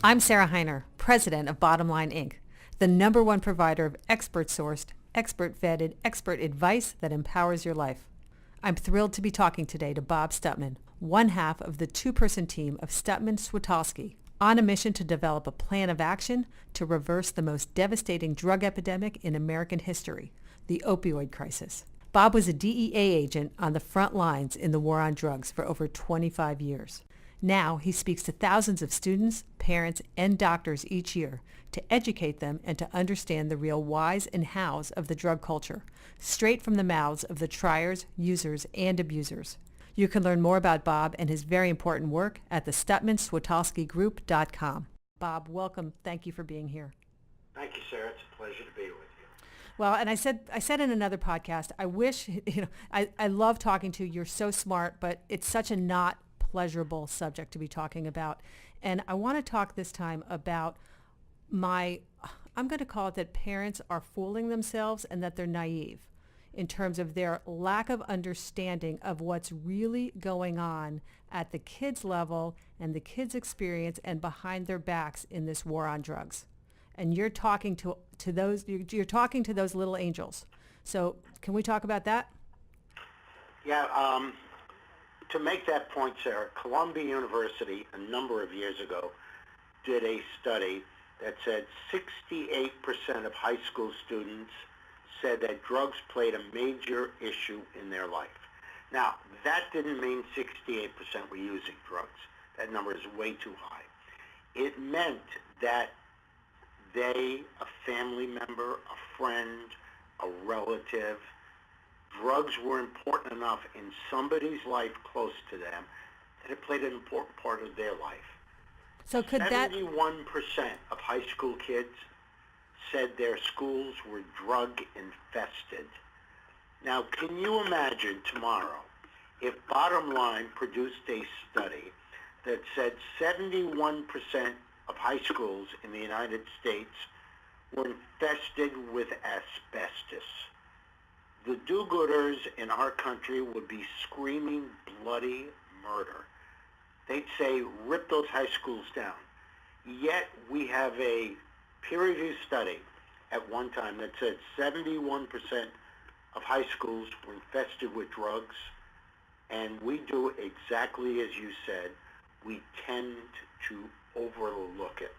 I'm Sarah Hiner, president of Bottom Line Inc., the number one provider of expert-sourced, expert-vetted, expert advice that empowers your life. I'm thrilled to be talking today to Bob Stutman, one half of the two-person team of Stutman-Switowski, on a mission to develop a plan of action to reverse the most devastating drug epidemic in American history, the opioid crisis. Bob was a DEA agent on the front lines in the war on drugs for over 25 years. Now he speaks to thousands of students, parents, and doctors each year to educate them and to understand the real whys and hows of the drug culture, straight from the mouths of the triers, users, and abusers. You can learn more about Bob and his very important work at the StutmanSwitowskiGroup.com. Bob, welcome. Thank you for being here. Thank you, Sarah. It's a pleasure to be with you. Well, and I said in another podcast, I wish, I love talking to you. You're so smart, but it's such a not pleasurable subject to be talking about. And I want to talk this time about I'm going to call it that parents are fooling themselves and that they're naive in terms of their lack of understanding of what's really going on at the kids' level and the kids' experience and behind their backs in this war on drugs. And you're talking to those little angels. So can we talk about that? Yeah, to make that point, Sarah, Columbia University a number of years ago did a study that said 68% of high school students said that drugs played a major issue in their life. Now, that didn't mean 68% were using drugs. That number is way too high. It meant that they, a family member, a friend, a relative, drugs were important enough in somebody's life close to them that it played an important part of their life. So could 71% of high school kids said their schools were drug infested. Now, can you imagine tomorrow if Bottom Line produced a study that said 71% of high schools in the United States were infested with asbestos? The do-gooders in our country would be screaming bloody murder. They'd say, rip those high schools down. Yet we have a peer-reviewed study at one time that said 71% of high schools were infested with drugs, and we do exactly as you said. We tend to overlook it.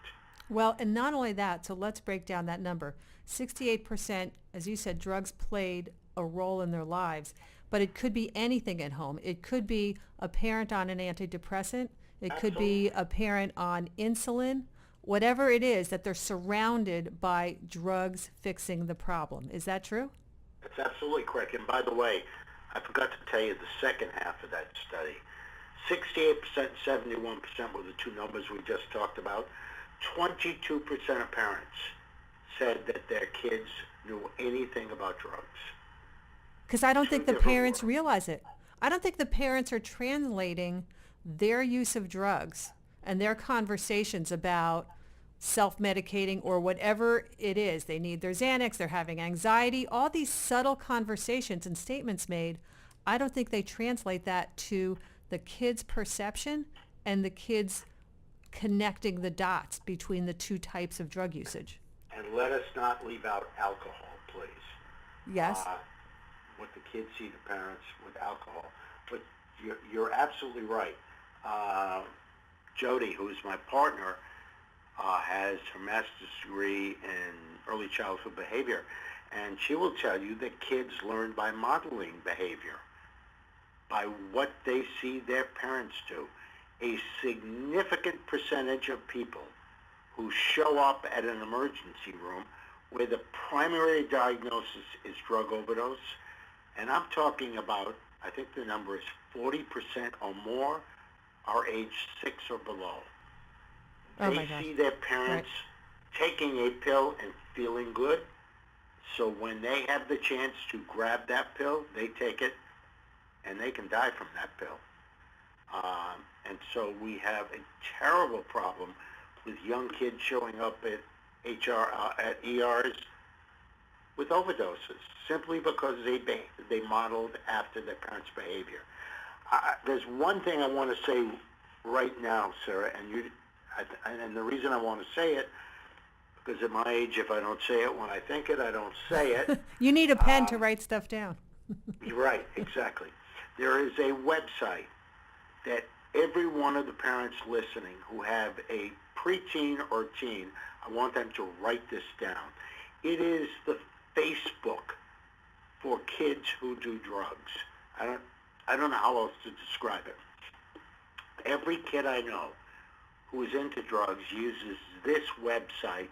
Well, and not only that, so let's break down that number. 68%, as you said, drugs played a role in their lives, but it could be anything at home. It could be a parent on an antidepressant. It Absolutely. Could be a parent on insulin. Whatever it is, that they're surrounded by drugs fixing the problem. Is that true? That's absolutely correct. And by the way, I forgot to tell you the second half of that study. 68%, 71% were the two numbers we just talked about. 22% of parents said that their kids knew anything about drugs. Because I don't think the parents realize it. I don't think the parents are translating their use of drugs and their conversations about self-medicating or whatever it is. They need their Xanax, they're having anxiety, all these subtle conversations and statements made. I don't think they translate that to the kids' perception and the kids connecting the dots between the two types of drug usage. And let us not leave out alcohol, please. Yes. What the kids see the parents with alcohol. But you're absolutely right. Jody, who's my partner, has her master's degree in early childhood behavior. And she will tell you that kids learn by modeling behavior, by what they see their parents do. A significant percentage of people who show up at an emergency room where the primary diagnosis is drug overdose, and I'm talking about, I think the number is 40% or more, are age 6 or below. They see their parents taking a pill and feeling good, so when they have the chance to grab that pill, they take it, and they can die from that pill. And so we have a terrible problem with young kids showing up at ERs with overdoses simply because they modeled after their parents' behavior. There's one thing I want to say right now, Sarah, and And the reason I want to say it, because at my age, if I don't say it when I think it, I don't say it. You need a pen to write stuff down. You're right, exactly. There is a website that every one of the parents listening who have a preteen or teen, I want them to write this down. It is the Facebook for kids who do drugs. I don't know how else to describe it. Every kid I know who is into drugs uses this website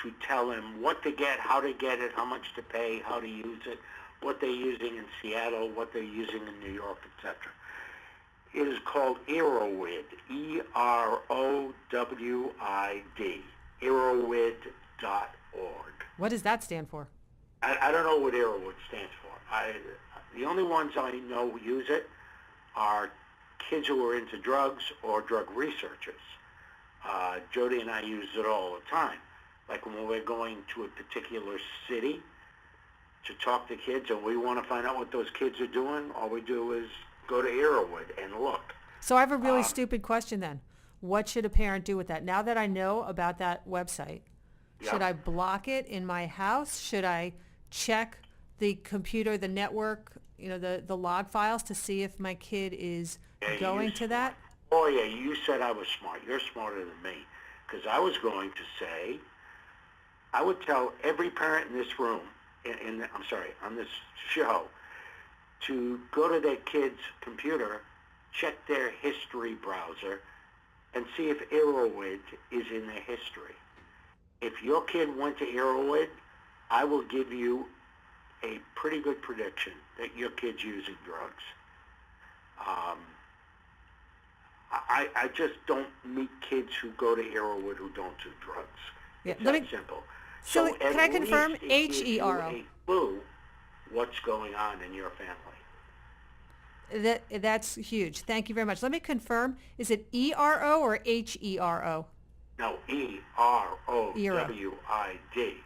to tell them what to get, how to get it, how much to pay, how to use it, what they're using in Seattle, what they're using in New York, etc. It is called Erowid, E-R-O-W-I-D, erowid.org. What does that stand for? I don't know what Erowid stands for. The only ones I know who use it are kids who are into drugs or drug researchers. Jody and I use it all the time. Like when we're going to a particular city to talk to kids and we want to find out what those kids are doing, all we do is go to Erowid and look. So I have a really stupid question then. What should a parent do with that? Now that I know about that website, should I block it in my house? Should I check the computer, the network, the log files to see if my kid is going to that? Oh, yeah, you said I was smart. You're smarter than me. Because I was going to say, I would tell every parent in this room, on this show, to go to their kid's computer, check their history browser, and see if Erowid is in their history. If your kid went to Erowid, I will give you a pretty good prediction that your kid's using drugs. I just don't meet kids who go to Erowid who don't do drugs. Yeah, It's that simple. So can I confirm? At least it gives you H-E-R-O. a clue what's going on in your family. That's huge. Thank you very much. Let me confirm. Is it E-R-O or H-E-R-O? No, E-R-O-W-I-D.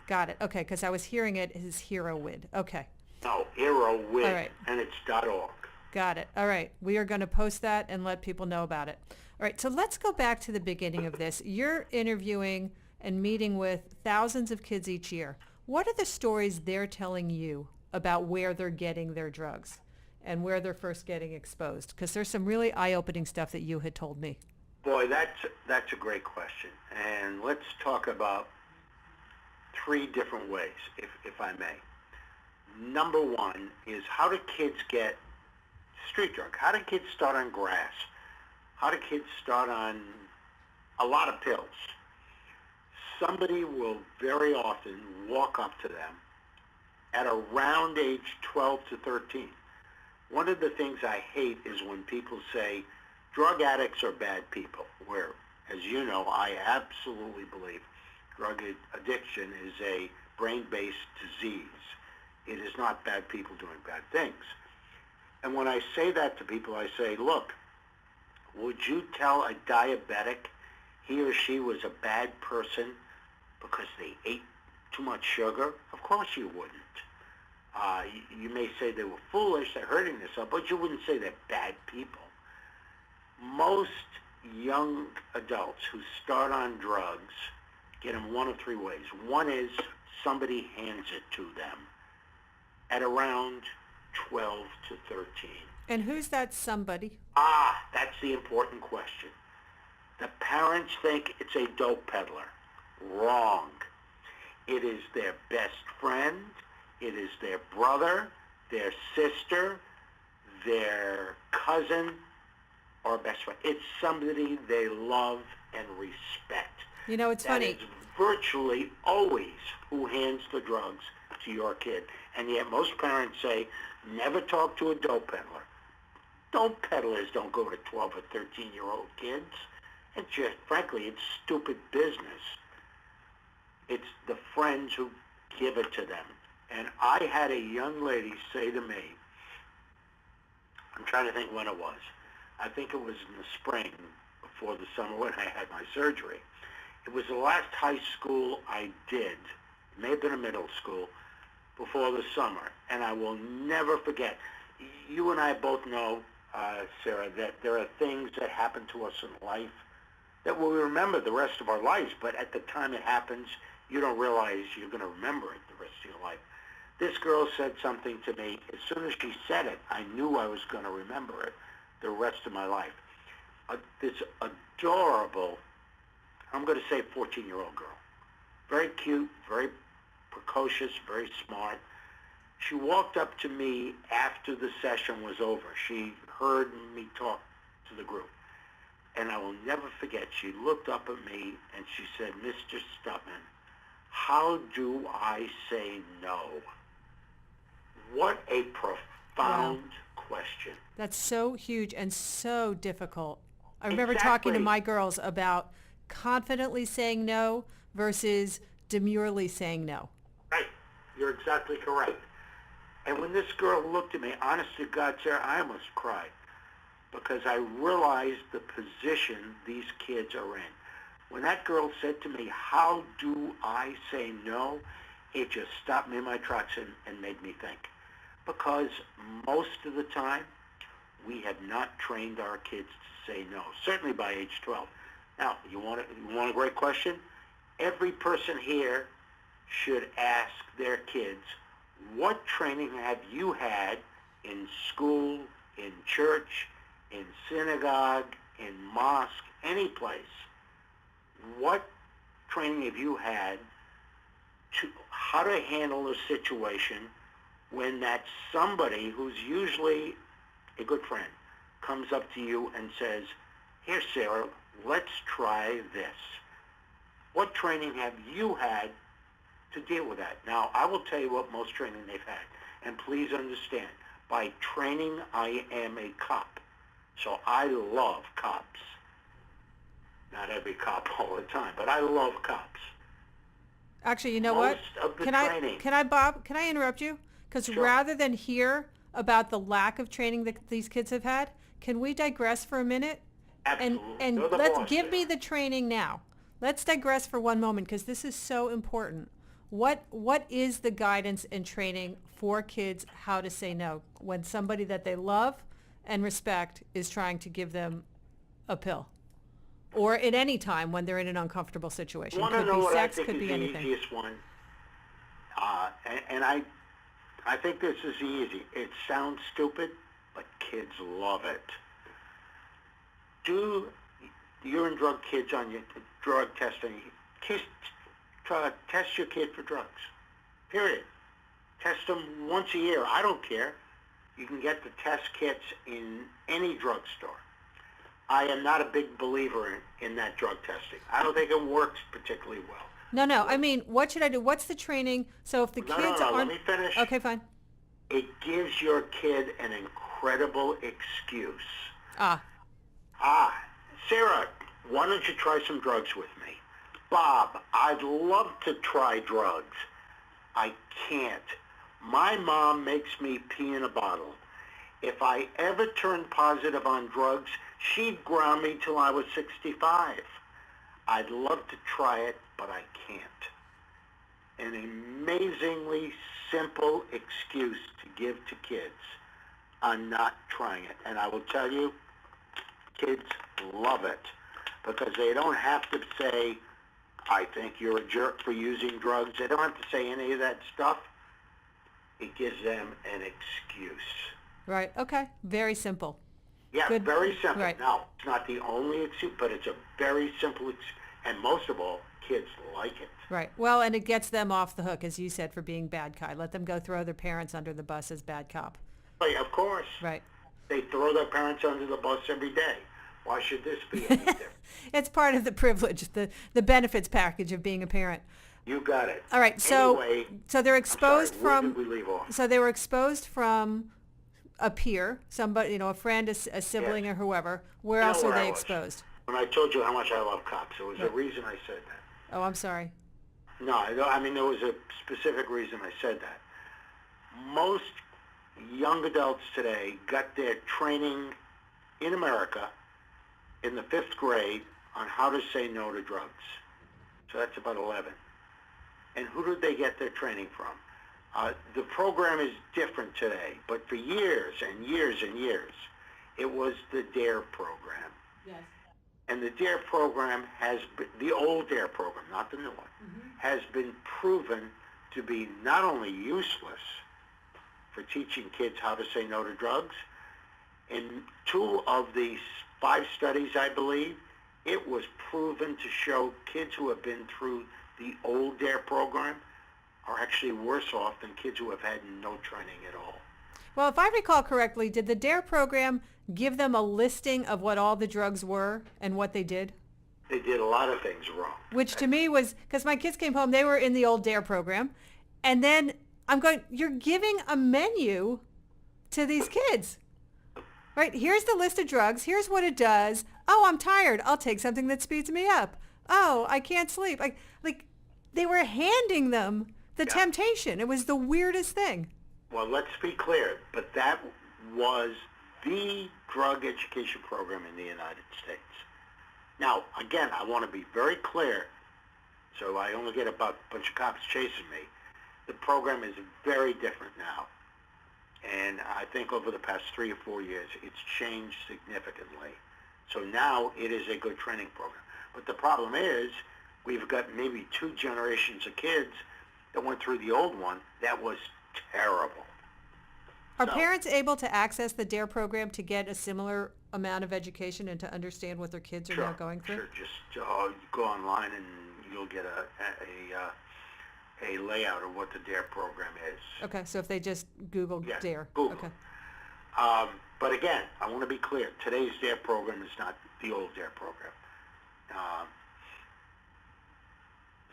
Got it. Okay, because I was hearing it as Herowid. Okay. No, Erowid, All right. and it's .org. Got it. All right. We are going to post that and let people know about it. All right. So let's go back to the beginning of this. You're interviewing and meeting with thousands of kids each year. What are the stories they're telling you about where they're getting their drugs and where they're first getting exposed? Because there's some really eye-opening stuff that you had told me. Boy, that's a great question. And let's talk about three different ways, if I may. Number one is, how do kids get street drug? How do kids start on grass? How do kids start on a lot of pills? Somebody will very often walk up to them at around age 12 to 13. One of the things I hate is when people say drug addicts are bad people, where, as you know, I absolutely believe drug addiction is a brain-based disease. It is not bad people doing bad things. And when I say that to people, I say, look, would you tell a diabetic he or she was a bad person because they ate too much sugar? Of course you wouldn't. You may say they were foolish, they're hurting themselves, but you wouldn't say they're bad people. Most young adults who start on drugs get them one of three ways. One is somebody hands it to them at around 12 to 13. And who's that somebody? That's the important question. The parents think it's a dope peddler. Wrong. It is their best friend, it is their brother, their sister, their cousin, or best friend. It's somebody they love and respect. It's funny. That is virtually always who hands the drugs to your kid. And yet most parents say, never talk to a dope peddler. Dope peddlers don't go to 12 or 13-year-old kids. It's just, frankly, it's stupid business. It's the friends who give it to them. And I had a young lady say to me, I'm trying to think when it was. I think it was in the spring before the summer when I had my surgery. It was the last high school I did. It may have been a middle school before the summer. And I will never forget. You and I both know, Sarah, that there are things that happen to us in life that we'll remember the rest of our lives, but at the time it happens, you don't realize you're going to remember it the rest of your life. This girl said something to me. As soon as she said it, I knew I was going to remember it the rest of my life. This adorable, I'm going to say 14-year-old girl. Very cute, very precocious, very smart. She walked up to me after the session was over. She heard me talk to the group. And I will never forget, she looked up at me and she said, "Mr. Stutman, how do I say no?" What a profound question. That's so huge and so difficult. I remember Exactly. talking to my girls about confidently saying no versus demurely saying no. Right. You're exactly correct. And when this girl looked at me, honest to God, Sarah, I almost cried because I realized the position these kids are in. When that girl said to me, "How do I say no?" it just stopped me in my tracks and made me think. Because most of the time, we have not trained our kids to say no, certainly by age 12. Now, you want a great question? Every person here should ask their kids, what training have you had in school, in church, in synagogue, in mosque, any place? What training have you had to how to handle a situation when that somebody who's usually a good friend comes up to you and says, "Here, Sarah, let's try this." What training have you had to deal with that? Now, I will tell you what most training they've had. And please understand, by training, I am a cop. So I love cops. Not every cop all the time, but I love cops. Actually, you know Most what? of the training. Bob, can I interrupt you? Because Sure. rather than hear about the lack of training that these kids have had, can we digress for a minute? Absolutely. And You're the let's boss give there. me the training now. Let's digress for one moment because this is so important. What is the guidance and training for kids how to say no when somebody that they love and respect is trying to give them a pill? Or at any time when they're in an uncomfortable situation. Want to Could know be what sex, I think could is be the anything. easiest one? And I think this is easy. It sounds stupid, but kids love it. Do urine drug kids on your drug testing. Test your kid for drugs. Period. Test them once a year. I don't care. You can get the test kits in any drugstore. I am not a big believer in that drug testing. I don't think it works particularly well. No. I mean, what should I do? What's the training? So if the No, kids let aren't... me finish. Okay, fine. It gives your kid an incredible excuse. Sarah, why don't you try some drugs with me? Bob, I'd love to try drugs. I can't. My mom makes me pee in a bottle. If I ever turned positive on drugs, she'd ground me till I was 65. I'd love to try it, but I can't. An amazingly simple excuse to give to kids on not trying it. And I will tell you, kids love it because they don't have to say, "I think you're a jerk for using drugs." They don't have to say any of that stuff. It gives them an excuse. Right. Okay. Very simple. Yeah, Good. very simple. Right. Now, it's not the only excuse, but it's a very simple excuse. And most of all, kids like it. Right. Well, and it gets them off the hook, as you said, for being bad guy. Let them go throw their parents under the bus as bad cop. Right, of course. Right. They throw their parents under the bus every day. Why should this be any different? It's part of the privilege, the benefits package of being a parent. You got it. All right. So Anyway, so they're I'm exposed sorry, where from... did we leave off? So they were exposed from a peer, somebody, a friend, a sibling, Yes. or whoever. Where You know else are where I they was. exposed? When I told you how much I love cops, there was a Right. reason I said that. Oh, I'm sorry. No, I mean, there was a specific reason I said that. Most young adults today got their training in America in the 5th grade on how to say no to drugs. So that's about 11. And who did they get their training from? The program is different today, but for years and years and years, it was the DARE program. Yes. And the DARE program has been, the old DARE program, not the new one, has been proven to be not only useless for teaching kids how to say no to drugs. In 2 of the 5 studies, I believe, it was proven to show kids who have been through the old DARE program are actually worse off than kids who have had no training at all. Well, if I recall correctly, did the DARE program give them a listing of what all the drugs were and what they did? They did a lot of things wrong. Which to me was, because my kids came home, they were in the old DARE program. And then I'm going, you're giving a menu to these kids. Right? Here's the list of drugs. Here's what it does. Oh, I'm tired. I'll take something that speeds me up. Oh, I can't sleep. Like they were handing them the temptation. It was the weirdest thing. Well, let's be clear, but that was the drug education program in the United States. Now, again, I want to be very clear, so I only get about a bunch of cops chasing me. The program is very different now. And I think over the past 3 or 4 years, it's changed significantly. So now it is a good training program. But the problem is, we've got maybe 2 generations of kids that went through the old one that was terrible. Are parents able to access the DARE program to get a similar amount of education and to understand what their kids are now going through? Sure, just go online and you'll get a layout of what the DARE program is. Okay, so if they just Google DARE. Google. Okay. But again, I want to be clear. Today's DARE program is not the old DARE program.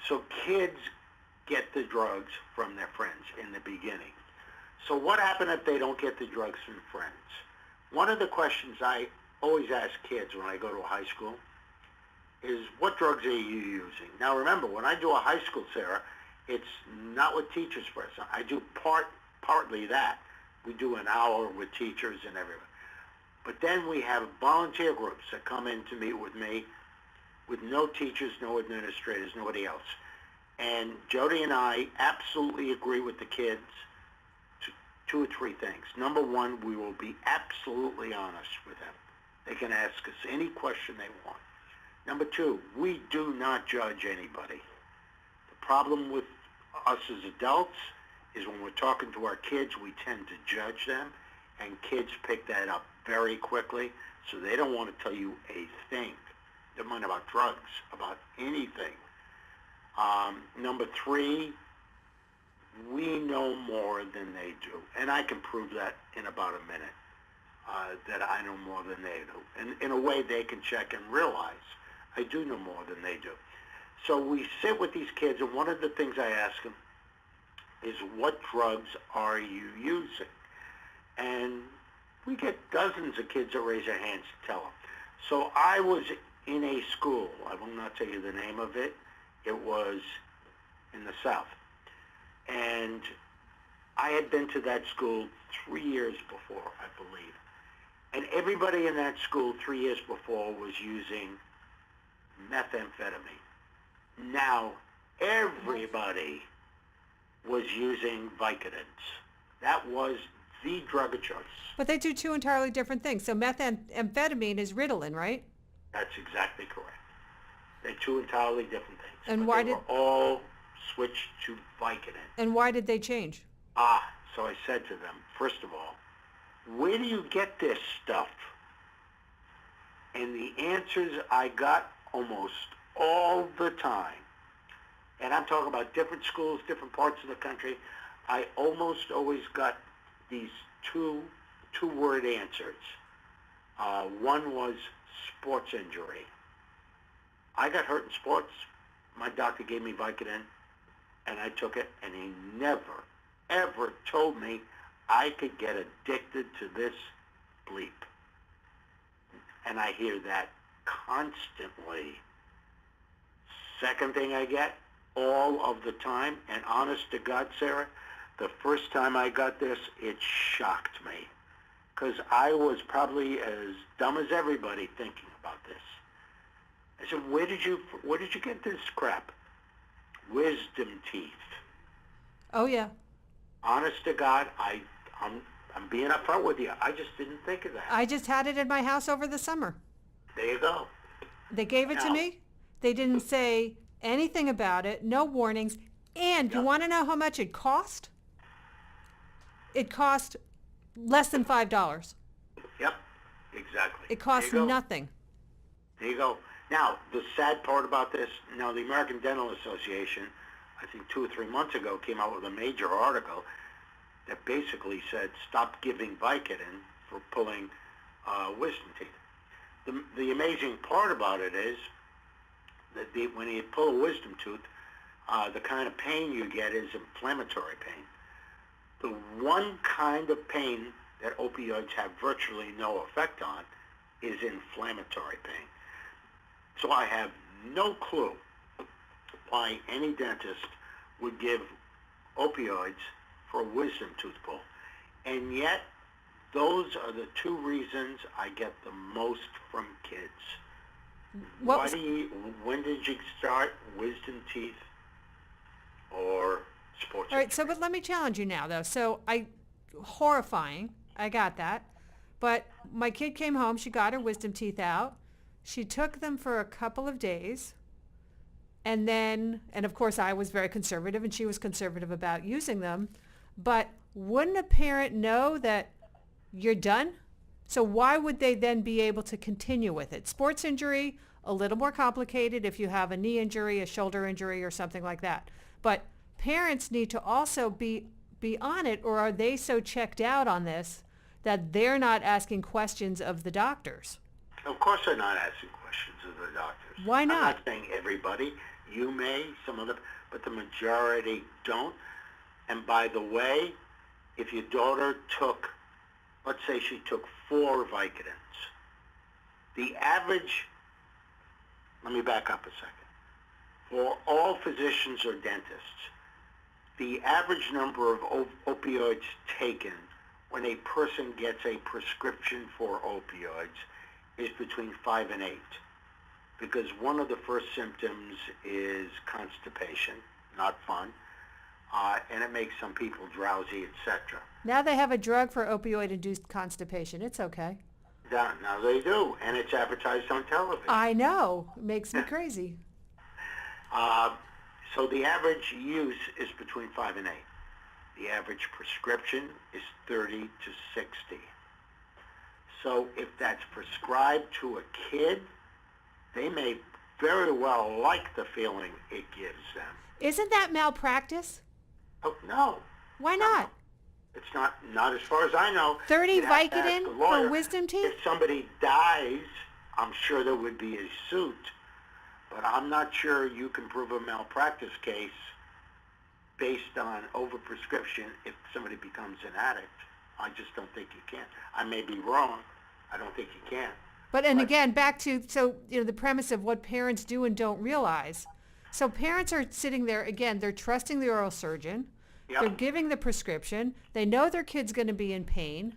So kids get the drugs from their friends in the beginning. So what happens if they don't get the drugs from friends? One of the questions I always ask kids when I go to a high school is, what drugs are you using? Now remember, when I do a high school, Sarah, it's not with teachers first. I do partly that. We do an hour with teachers and everyone. But then we have volunteer groups that come in to meet with me with no teachers, no administrators, nobody else. And Jody and I absolutely agree with the kids to 2 or 3 things. Number one, we will be absolutely honest with them. They can ask us any question they want. Number 2, we do not judge anybody. The problem with us as adults is when we're talking to our kids, we tend to judge them, and kids pick that up very quickly, so they don't want to tell you a thing. They don't mind about drugs, about anything. Number 3, we know more than they do, and I can prove that in about a minute, that I know more than they do. And in a way, they can check and realize I do know more than they do. So we sit with these kids, and one of the things I ask them is, what drugs are you using? And we get dozens of kids that raise their hands to tell them. So I was in a school, I will not tell you the name of it, it was in the South. And I had been to that school 3 years before, I believe. And everybody in that school 3 years before was using methamphetamine. Now, everybody was using Vicodins. That was the drug of choice. But they do 2 entirely different things. So methamphetamine is Ritalin, right? That's exactly correct. They're 2 entirely different things. And but why they were all switched to Vicodin. And why did they change? So I said to them, first of all, where do you get this stuff? And the answers I got almost all the time, and I'm talking about different schools, different parts of the country, I almost always got these two-word answers. One was sports injury. I got hurt in sports. My doctor gave me Vicodin, and I took it, and he never, ever told me I could get addicted to this bleep. And I hear that constantly. Second thing I get, all of the time, and honest to God, Sarah, the first time I got this, it shocked me. Because I was probably as dumb as everybody thinking about this. I said, where did you get this crap? Wisdom teeth. Oh, yeah. Honest to God, I'm being upfront with you. I just didn't think of that. I just had it in my house over the summer. There you go. They gave it to Now, me. They didn't say anything about it, no warnings. And you yep, want to know how much it cost? It cost less than $5. yep, exactly. It There you cost go. nothing. There you go. Now, the sad part about this, now the American Dental Association, I think 2 or 3 months ago, came out with a major article that basically said stop giving Vicodin for pulling wisdom teeth. The amazing part about it is that when you pull a wisdom tooth, the kind of pain you get is inflammatory pain. The one kind of pain that opioids have virtually no effect on is inflammatory pain. So I have no clue why any dentist would give opioids for a wisdom tooth pull. And yet, those are the 2 reasons I get the most from kids. When did you start wisdom teeth or sports? All right, so but let me challenge you now, though. So horrifying. I got that. But my kid came home. She got her wisdom teeth out. She took them for a couple of days. And of course, I was very conservative, and she was conservative about using them. But wouldn't a parent know that you're done? So why would they then be able to continue with it? Sports injury, a little more complicated if you have a knee injury, a shoulder injury, or something like that. But parents need to also be on it, or are they so checked out on this that they're not asking questions of the doctors? Of course they're not asking questions of the doctors. Why not? I'm not saying everybody. You may, but the majority don't. And by the way, if your daughter took, let's say she took 4 Vicodins, the average, let me back up a second. For all physicians or dentists, the average number of opioids taken when a person gets a prescription for opioids is between 5 and 8. Because one of the first symptoms is constipation, not fun, and it makes some people drowsy, etc. Now they have a drug for opioid-induced constipation. It's okay. Now they do, and it's advertised on television. I know. It makes me crazy. So the average use is between 5 and 8. The average prescription is 30 to 60. So if that's prescribed to a kid, they may very well like the feeling it gives them. Isn't that malpractice? Oh, no. Why not? It's not as far as I know. 30 You'd have to ask Vicodin the lawyer. for wisdom teeth? If somebody dies, I'm sure there would be a suit, but I'm not sure you can prove a malpractice case based on overprescription if somebody becomes an addict. I just don't think you can. I may be wrong. I don't think you can. But again, back to the premise of what parents do and don't realize. So parents are sitting there, again, they're trusting the oral surgeon. Yep. They're giving the prescription. They know their kid's going to be in pain,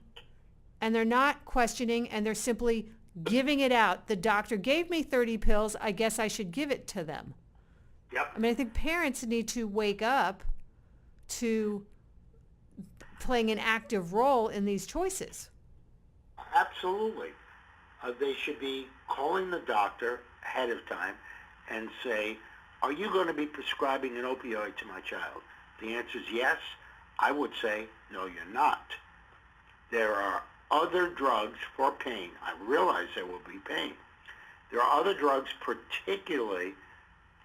and they're not questioning, and they're simply giving it out. The doctor gave me 30 pills. I guess I should give it to them. Yep. I mean, I think parents need to wake up to playing an active role in these choices. Absolutely. They should be calling the doctor ahead of time and say, are you going to be prescribing an opioid to my child? The answer is yes. I would say, no, you're not. There are other drugs for pain. I realize there will be pain. There are other drugs, particularly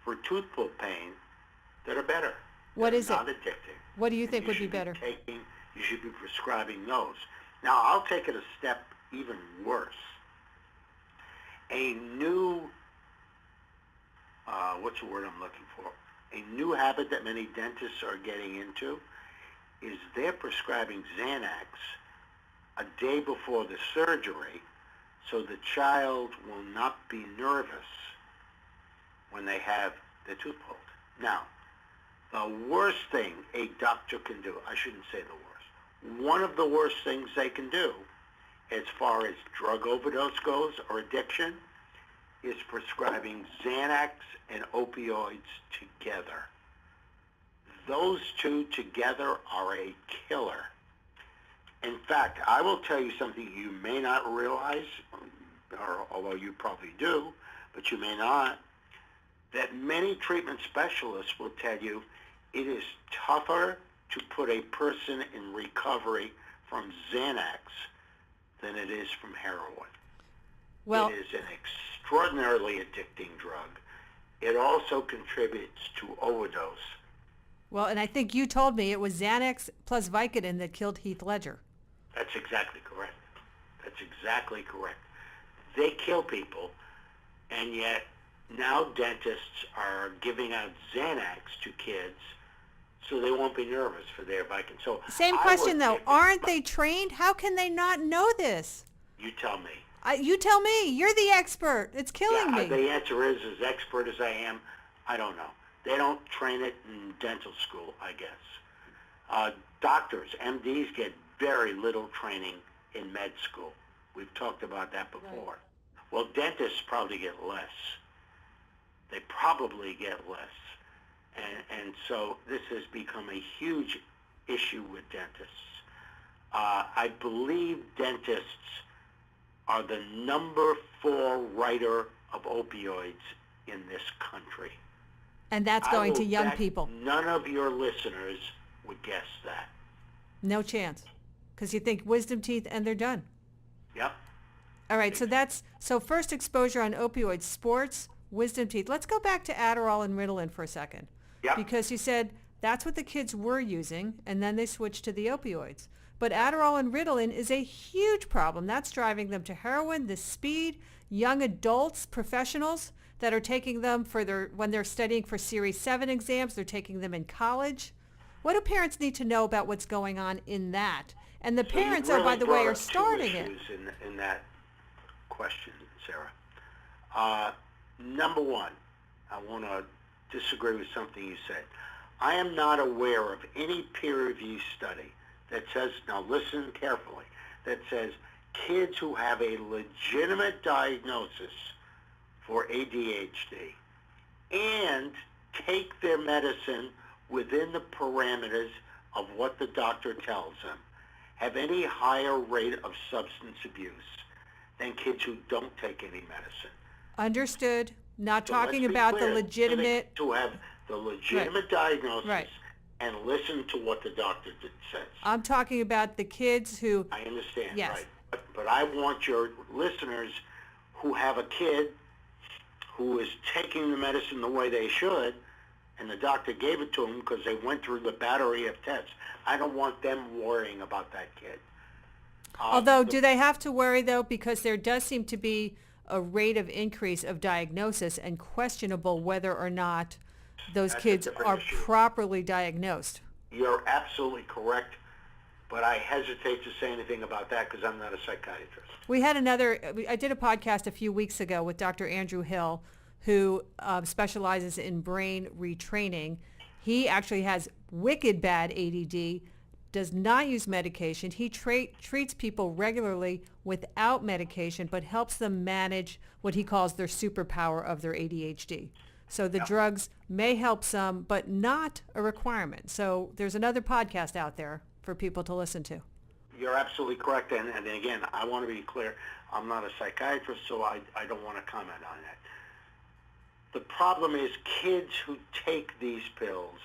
for tooth pull pain, that are better. What is it? Not addicting. What do you think would be better? You should be prescribing those. Now, I'll take it a step even worse. A new, what's the word I'm looking for? A new habit that many dentists are getting into is they're prescribing Xanax a day before the surgery so the child will not be nervous when they have the tooth pulled. Now, the worst thing a doctor can do, I shouldn't say the worst, one of the worst things they can do as far as drug overdose goes or addiction is prescribing Xanax and opioids together. Those two together are a killer. In fact, I will tell you something you may not realize or although you probably do, but you may not, that many treatment specialists will tell you it is tougher to put a person in recovery from Xanax than it is from heroin. Well, it is an extraordinarily addicting drug. It also contributes to overdose. well, and I think you told me it was Xanax plus Vicodin that killed Heath Ledger. That's exactly correct. That's exactly correct. They kill people, and yet now dentists are giving out Xanax to kids so they won't be nervous for their Vicodin. So Same question, though. Aren't they trained? How can they not know this? You tell me. You tell me. You're the expert. It's killing me. The answer is, as expert as I am, I don't know. They don't train it in dental school, I guess. Doctors, MDs, get very little training in med school. We've talked about that before. Right. Well, dentists probably get less. They probably get less. And so this has become a huge issue with dentists. I believe dentists are the number 4 writer of opioids in this country. And that's going to young people. None of your listeners would guess that. No chance. Because you think wisdom teeth and they're done. Yep. All right, so first exposure on opioids, sports, wisdom teeth. Let's go back to Adderall and Ritalin for a second. Yep. Because you said that's what the kids were using, and then they switched to the opioids. But Adderall and Ritalin is a huge problem. That's driving them to heroin, the speed, young adults, professionals that are taking them when they're studying for Series 7 exams, they're taking them in college. What do parents need to know about what's going on in that? And the parents, by the way, are starting it. In that question, Sarah. Number one, I want to disagree with something you said. I am not aware of any peer-reviewed study that says, now listen carefully, that says kids who have a legitimate diagnosis for ADHD and take their medicine within the parameters of what the doctor tells them have any higher rate of substance abuse than kids who don't take any medicine. Understood. Not talking about the legitimate... To have the legitimate diagnosis and listen to what the doctor says. I'm talking about the kids who... I understand, yes. Right. But I want your listeners who have a kid who is taking the medicine the way they should, and the doctor gave it to them because they went through the battery of tests. I don't want them worrying about that kid. Although, do they have to worry, though, because there does seem to be a rate of increase of diagnosis and questionable whether or not those kids are properly diagnosed. You're absolutely correct, but I hesitate to say anything about that because I'm not a psychiatrist. I did a podcast a few weeks ago with Dr. Andrew Hill, who specializes in brain retraining. He actually has wicked bad ADD, does not use medication. He treats people regularly without medication, but helps them manage what he calls their superpower of their ADHD. So the drugs may help some, but not a requirement. So there's another podcast out there for people to listen to. You're absolutely correct. And again, I want to be clear. I'm not a psychiatrist, so I don't want to comment on that. The problem is kids who take these pills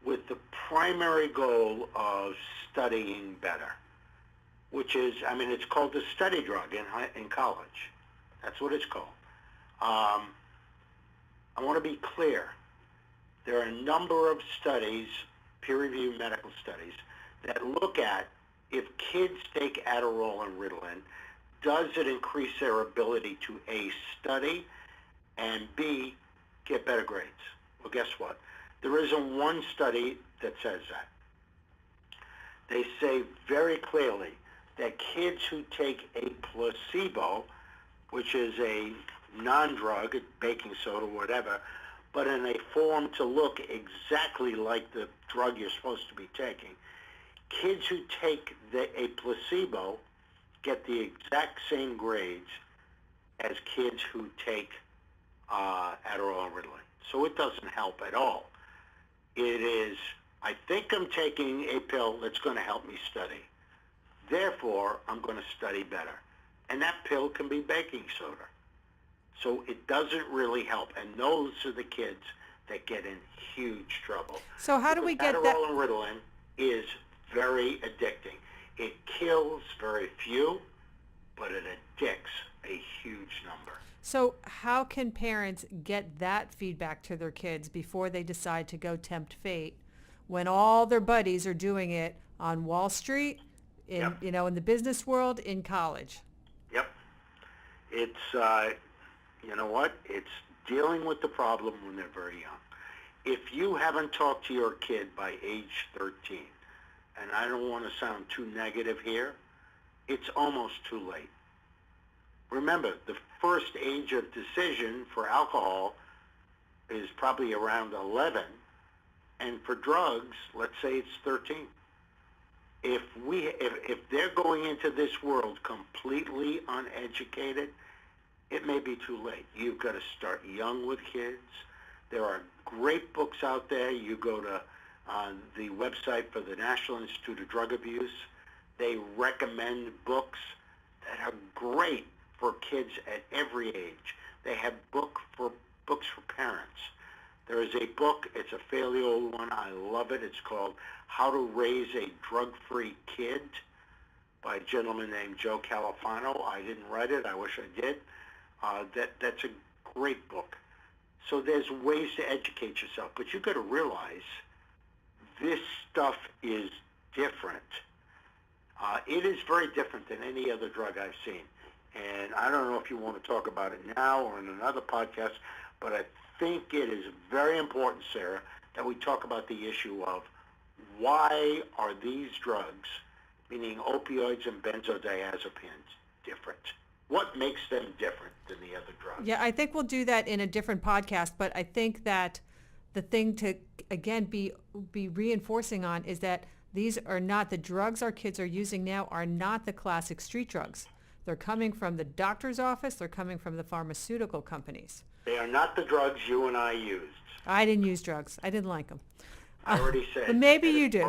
with the primary goal of studying better, which is, it's called the study drug in college. That's what it's called. I want to be clear. There are a number of studies, peer-reviewed medical studies, that look at if kids take Adderall and Ritalin, does it increase their ability to A, study, and B, get better grades? Well, guess what? There isn't one study that says that. They say very clearly that kids who take a placebo, which is a non-drug, baking soda, whatever, but in a form to look exactly like the drug you're supposed to be taking, kids who take a placebo get the exact same grades as kids who take Adderall and Ritalin. So it doesn't help at all. It is, I think I'm taking a pill that's going to help me study. Therefore, I'm going to study better. And that pill can be baking soda. So it doesn't really help. And those are the kids that get in huge trouble. So how do we get that? Adderall and Ritalin is very addicting. It kills very few, but it addicts a huge number. So how can parents get that feedback to their kids before they decide to go tempt fate when all their buddies are doing it on Wall Street, in in the business world, in college? Yep. It's, you know what? It's dealing with the problem when they're very young. If you haven't talked to your kid by age 13, and I don't want to sound too negative here, it's almost too late. Remember, the first age of decision for alcohol is probably around 11, and for drugs, let's say it's 13. If they're going into this world completely uneducated, it may be too late. You've got to start young with kids. There are great books out there. You go to the website for the National Institute of Drug Abuse. They recommend books that are great for kids at every age. They have books for parents. There is a book, it's a fairly old one, I love it. It's called How to Raise a Drug-Free Kid by a gentleman named Joe Califano. I didn't write it, I wish I did. That's a great book. So there's ways to educate yourself, but you've got to realize this stuff is different. It is very different than any other drug I've seen. And I don't know if you want to talk about it now or in another podcast, but I think it is very important, Sarah, that we talk about the issue of why are these drugs, meaning opioids and benzodiazepines, different? What makes them different than the other drugs? Yeah, I think we'll do that in a different podcast, but I think that the thing to, again, be reinforcing on is that these are not, the drugs our kids are using now are not the classic street drugs. They're coming from the doctor's office. They're coming from the pharmaceutical companies. They are not the drugs you and I used. I didn't use drugs. I didn't like them. I already said. But maybe you do.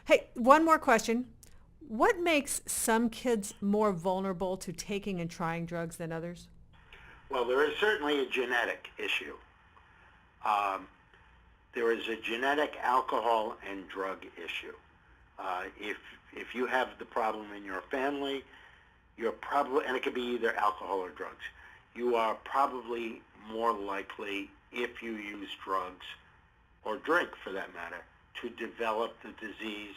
Hey, one more question. What makes some kids more vulnerable to taking and trying drugs than others? Well, there is certainly a genetic issue. There is a genetic alcohol and drug issue. If you have the problem in your family, you're probably, and it could be either alcohol or drugs, you are probably more likely, if you use drugs or drink for that matter, to develop the disease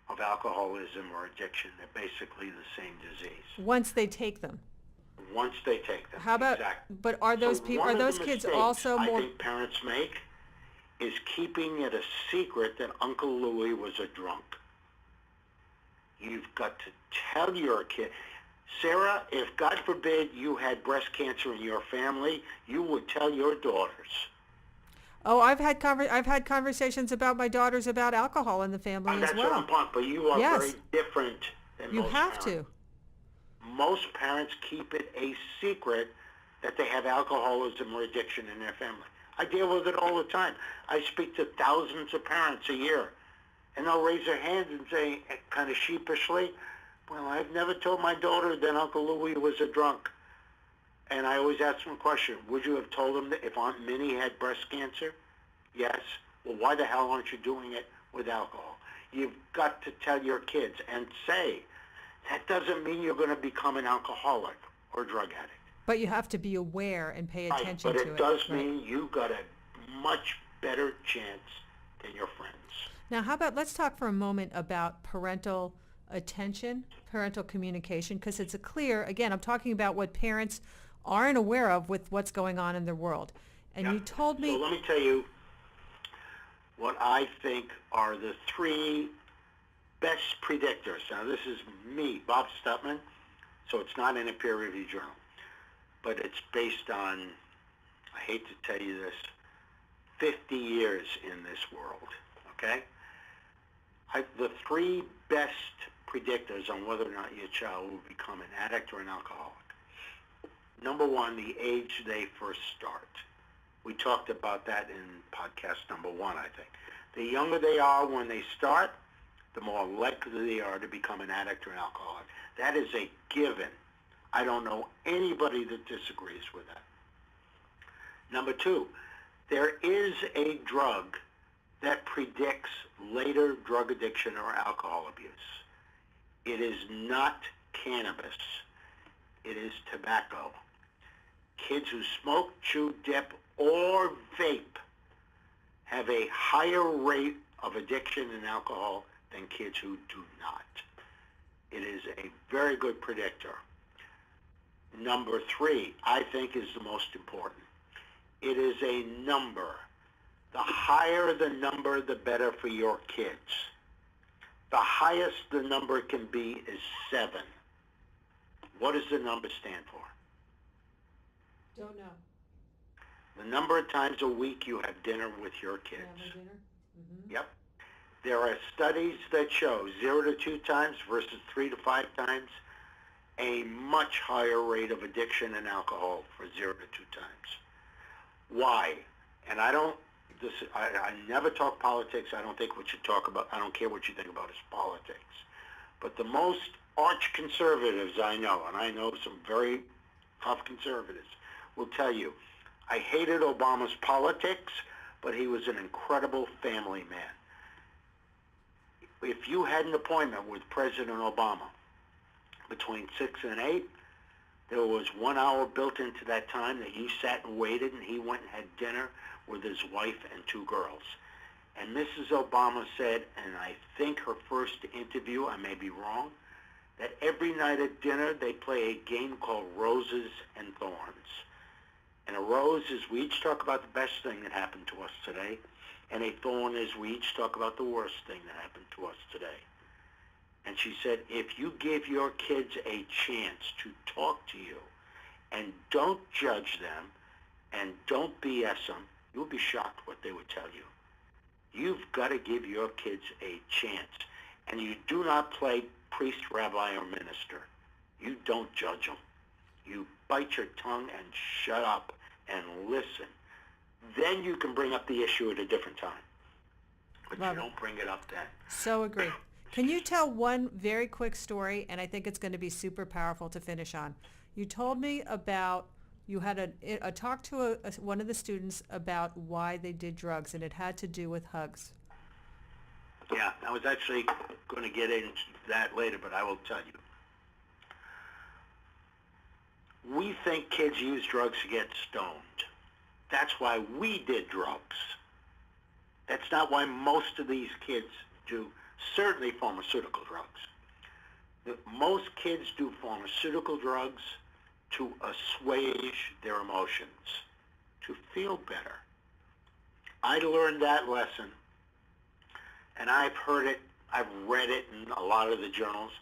of alcoholism or addiction. They're basically the same disease. Once they take them. Once they take them. How about, exactly. But are those people, are those kids also more... I think parents make is keeping it a secret that Uncle Louie was a drunk. You've got to tell your kid. Sarah, if God forbid you had breast cancer in your family, you would tell your daughters. Oh, I've had conversations about my daughters about alcohol in the family as well. That's what I'm, but you are very different than you most have parents. to. Most parents keep it a secret that they have alcoholism or addiction in their family. I deal with it all the time. I speak to thousands of parents a year, and they'll raise their hands and say, kind of sheepishly, well, I've never told my daughter that Uncle Louie was a drunk. And I always ask them a question, would you have told them that if Aunt Minnie had breast cancer? Yes. Well, why the hell aren't you doing it with alcohol? You've got to tell your kids and say, that doesn't mean you're going to become an alcoholic or drug addict. But you have to be aware and pay attention to it. But it does mean you got a much better chance than your friends. Now, how about, let's talk for a moment about parental attention, parental communication, because it's clear, again, I'm talking about what parents aren't aware of with what's going on in their world. And you told me... So let me tell you what I think are the three best predictors. Now, this is me, Bob Stutman, so it's not in a peer-reviewed journal, but it's based on, I hate to tell you this, 50 years in this world, okay? The three best predictors on whether or not your child will become an addict or an alcoholic. Number one, the age they first start. We talked about that in podcast number one, I think. The younger they are when they start, the more likely they are to become an addict or an alcoholic. That is a given. I don't know anybody that disagrees with that. Number two, there is a drug that predicts later drug addiction or alcohol abuse. It is not cannabis. It is tobacco. Kids who smoke, chew, dip, or vape have a higher rate of addiction and alcohol than kids who do not. It is a very good predictor. Number three, I think, is the most important. It is a number. The higher the number, the better for your kids. The highest the number can be is 7. What does the number stand for? Don't know. The number of times a week you have dinner with your kids. Family dinner? Mm-hmm. Yep. There are studies that show 0 to 2 times versus 3 to 5 times, a much higher rate of addiction and alcohol for 0 to 2 times. Why? And I never talk politics. I don't think what you talk about, I don't care what you think about is politics. But the most arch conservatives I know, and I know some very tough conservatives, will tell you, I hated Obama's politics, but he was an incredible family man. If you had an appointment with President Obama between 6 and 8, there was 1 hour built into that time that you sat and waited, and he went and had dinner with his wife and 2 girls. And Mrs. Obama said, and I think her first interview, I may be wrong, that every night at dinner they play a game called Roses and Thorns. And a rose is we each talk about the best thing that happened to us today, and a thorn is we each talk about the worst thing that happened to us today. And she said, if you give your kids a chance to talk to you and don't judge them and don't BS them, you'll be shocked what they would tell you. You've got to give your kids a chance. And you do not play priest, rabbi, or minister. You don't judge them. You bite your tongue and shut up and listen. Then you can bring up the issue at a different time. But you don't bring it up then. So agree. Can you tell one very quick story, and I think it's going to be super powerful to finish on. You told me about, you had a talk to one of the students about why they did drugs, and it had to do with hugs. Yeah, I was actually going to get into that later, but I will tell you. We think kids use drugs to get stoned. That's why we did drugs. That's not why most of these kids do, certainly pharmaceutical drugs. Most kids do pharmaceutical drugs to assuage their emotions, to feel better. I learned that lesson, and I've heard it, I've read it in a lot of the journals,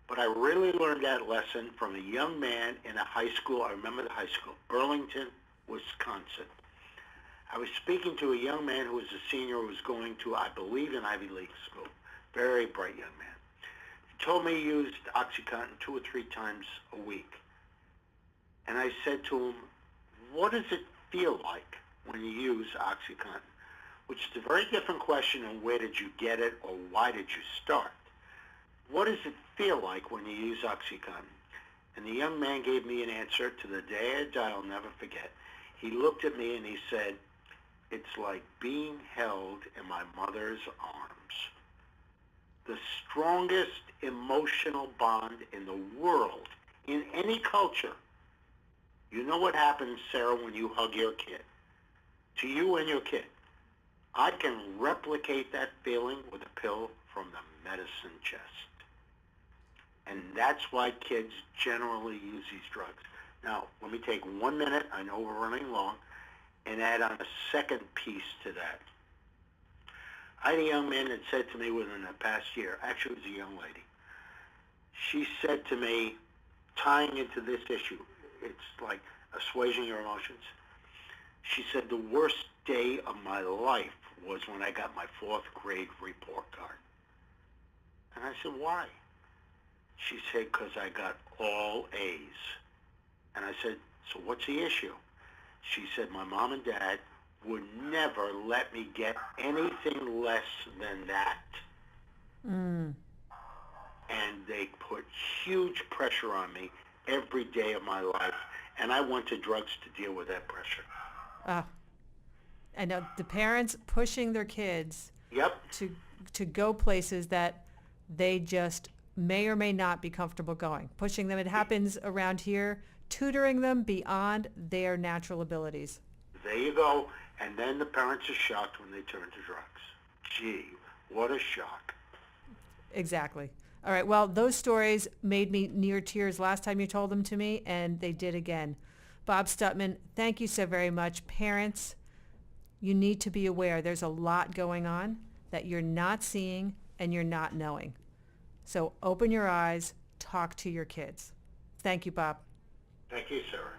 but I really learned that lesson from a young man in a high school. I remember the high school, Burlington, Wisconsin. I was speaking to a young man who was a senior who was going to, I believe, an Ivy League school. Very bright young man. He told me he used OxyContin 2 or 3 times a week. And I said to him, what does it feel like when you use OxyContin? Which is a very different question than where did you get it or why did you start. What does it feel like when you use OxyContin? And the young man gave me an answer to the day I die, I'll never forget. He looked at me and he said, it's like being held in my mother's arms. The strongest emotional bond in the world, in any culture. You know what happens, Sarah, when you hug your kid? To you and your kid. I can replicate that feeling with a pill from the medicine chest. And that's why kids generally use these drugs. Now, let me take 1 minute, I know we're running long, and add on a second piece to that. I had a young man that said to me within the past year, actually it was a young lady, she said to me, tying into this issue, it's like assuaging your emotions, she said the worst day of my life was when I got my 4th grade report card. And I said, why? She said, because I got all A's. And I said, so what's the issue? She said, my mom and dad would never let me get anything less than that. and they put huge pressure on me every day of my life, and I went to drugs to deal with that pressure. I know the parents pushing their kids Yep. to go places that they just may or may not be comfortable going. Pushing them, it happens around here, tutoring them beyond their natural abilities. There you go. And then the parents are shocked when they turn to drugs. Gee, what a shock. Exactly. All right. Well, those stories made me near tears last time you told them to me, and they did again. Bob Stutman, thank you so very much. Parents, you need to be aware there's a lot going on that you're not seeing and you're not knowing. So open your eyes, talk to your kids. Thank you, Bob. Thank you, Sarah.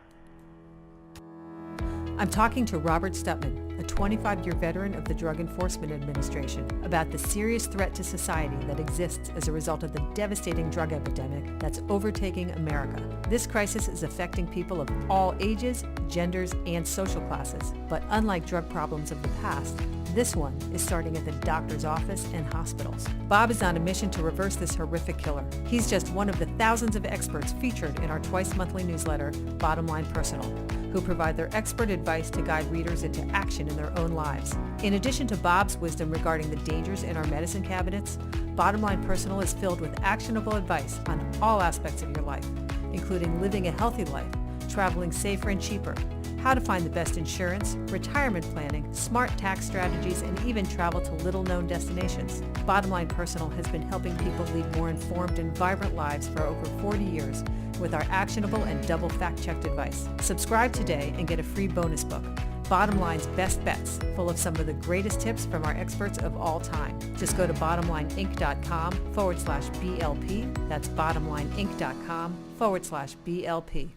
I'm talking to Robert Stutman, a 25-year veteran of the Drug Enforcement Administration, about the serious threat to society that exists as a result of the devastating drug epidemic that's overtaking America. This crisis is affecting people of all ages, genders, and social classes. But unlike drug problems of the past, this one is starting at the doctor's office and hospitals. Bob is on a mission to reverse this horrific killer. He's just one of the thousands of experts featured in our twice-monthly newsletter, Bottom Line Personal, who provide their expert advice to guide readers into action in their own lives. In addition to Bob's wisdom regarding the dangers in our medicine cabinets, Bottom Line Personal is filled with actionable advice on all aspects of your life, including living a healthy life, traveling safer and cheaper, how to find the best insurance, retirement planning, smart tax strategies, and even travel to little-known destinations. Bottom Line Personal has been helping people lead more informed and vibrant lives for over 40 years with our actionable and double fact-checked advice. Subscribe today and get a free bonus book, Bottom Line's Best Bets, full of some of the greatest tips from our experts of all time. Just go to bottomlineinc.com/BLP. That's bottomlineinc.com/BLP.